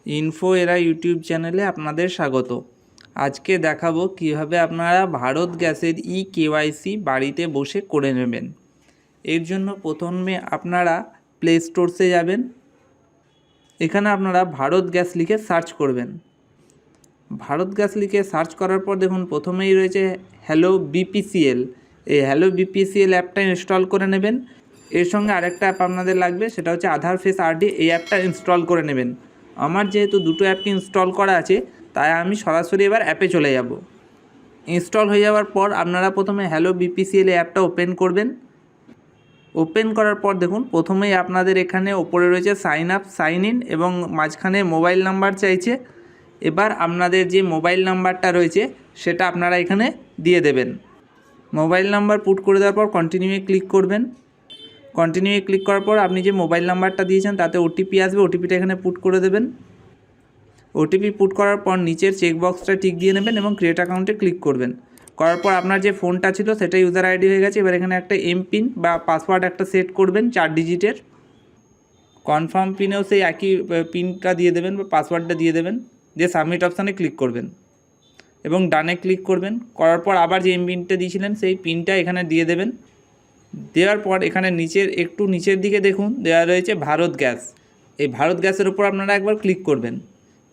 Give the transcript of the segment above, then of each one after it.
Info এরা YouTube চ্যানেলে আপনাদের স্বাগত। আজকে দেখাবো কিভাবে আপনারা ভারত গ্যাসের কেওয়াইসি বাড়িতে বসে করে নেবেন। এর জন্য প্রথমে আপনারা প্লে স্টোরসে যাবেন। এখানে আপনারা ভারত গ্যাস লিখে সার্চ করবেন। ভারত গ্যাস লিখে সার্চ করার পর দেখুন প্রথমেই রয়েছে হ্যালো বিপিসিএল। এই হ্যালো বিপিসিএল অ্যাপটা ইনস্টল করে নেবেন। এর সঙ্গে আরেকটা অ্যাপ আপনাদের লাগবে, সেটা হচ্ছে আধার ফেস আরডি। এই অ্যাপটা ইনস্টল করে নেবেন। আমার যেহেতু দুটো অ্যাপকে ইনস্টল করা আছে, তাই আমি সরাসরি এবার অ্যাপে চলে যাব। ইনস্টল হয়ে যাওয়ার পর আপনারা প্রথমে হ্যালো বিপিসিএল এই অ্যাপটা ওপেন করবেন। ওপেন করার পর দেখুন প্রথমেই আপনাদের এখানে ওপরে রয়েছে সাইন আপ, সাইন ইন এবং মাঝখানে মোবাইল নাম্বার চাইছে। এবার আপনাদের যে মোবাইল নাম্বারটা রয়েছে সেটা আপনারা এখানে দিয়ে দেবেন। মোবাইল নাম্বার পুট করে দেওয়ার পর কন্টিনিউয়ে ক্লিক করবেন। কন্টিনিউয়ে ক্লিক করার পর আপনি যে মোবাইল নাম্বারটা দিয়েছেন তাতে ওটিপি আসবে, ওটিপিটা এখানে পুট করে দেবেন। ওটিপি পুট করার পর নিচের চেকবক্সটা টিক দিয়ে নেবেন এবং ক্রিয়েট অ্যাকাউন্টে ক্লিক করবেন। করার পর আপনার যে ফোনটা ছিল সেটা ইউজার আইডি হয়ে গেছে। এবার এখানে একটা এমপিন বা পাসওয়ার্ড একটা সেট করবেন 4 ডিজিটের। কনফার্ম পিনেও সেই একই পিনটা দিয়ে দেবেন বা পাসওয়ার্ডটা দিয়ে দেবেন, দিয়ে সাবমিট অপশানে ক্লিক করবেন এবং ডানে ক্লিক করবেন। করার পর আবার যে এমপিনটা দিয়েছিলেন সেই পিনটা এখানে দিয়ে দেবেন। দেওয়ার পর এখানে একটু নিচের দিকে দেখুন দেওয়া রয়েছে ভারত গ্যাস। এই ভারত গ্যাসের উপর আপনারা একবার ক্লিক করবেন।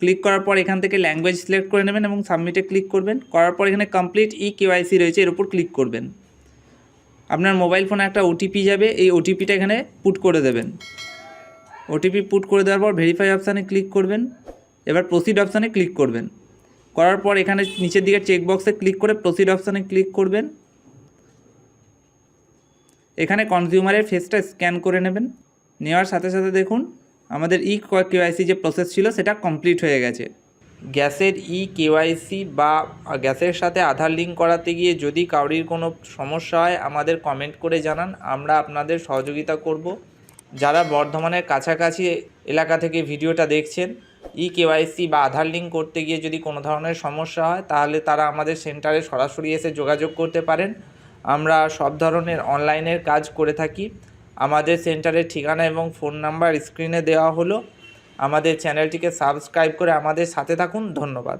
ক্লিক করার পর এখান থেকে ল্যাঙ্গুয়েজ সিলেক্ট করে নেবেন এবং সাবমিটে ক্লিক করবেন। করার পর এখানে কমপ্লিট কেওয়াইসি রয়েছে, এর উপর ক্লিক করবেন। আপনার মোবাইল ফোনে একটা ওটিপি যাবে, এই ওটিপিটা এখানে পুট করে দেবেন। ওটিপি পুট করে দেওয়ার পর ভেরিফাই অপশানে ক্লিক করবেন। এবার প্রসিড অপশানে ক্লিক করবেন। করার পর এখানে নিচের দিকে চেকবক্সে ক্লিক করে প্রসিড অপশানে ক্লিক করবেন। এখানে কনজিউমারের ফেসটা স্ক্যান করে নেবেন। নেওয়ার সাথে সাথে দেখুন আমাদের কেওয়াইসি যে প্রসেস ছিল সেটা কমপ্লিট হয়ে গেছে। গ্যাসের কেওয়াইসি বা গ্যাসের সাথে আধার লিঙ্ক করাতে গিয়ে যদি কারোর কোনো সমস্যা হয় আমাদের কমেন্ট করে জানান, আমরা আপনাদের সহযোগিতা করব। যারা বর্ধমানের কাছাকাছি এলাকা থেকে ভিডিওটা দেখছেন, কেওয়াইসি বা আধার লিঙ্ক করতে গিয়ে যদি কোনো ধরনের সমস্যা হয় তাহলে তারা আমাদের সেন্টারে সরাসরি এসে যোগাযোগ করতে পারেন। আমরা সব ধরনের অনলাইনের কাজ করে থাকি। আমাদের সেন্টারের ঠিকানা এবং ফোন নাম্বার স্ক্রিনে দেওয়া হলো। আমাদের চ্যানেলটিকে সাবস্ক্রাইব করে আমাদের সাথে থাকুন। ধন্যবাদ।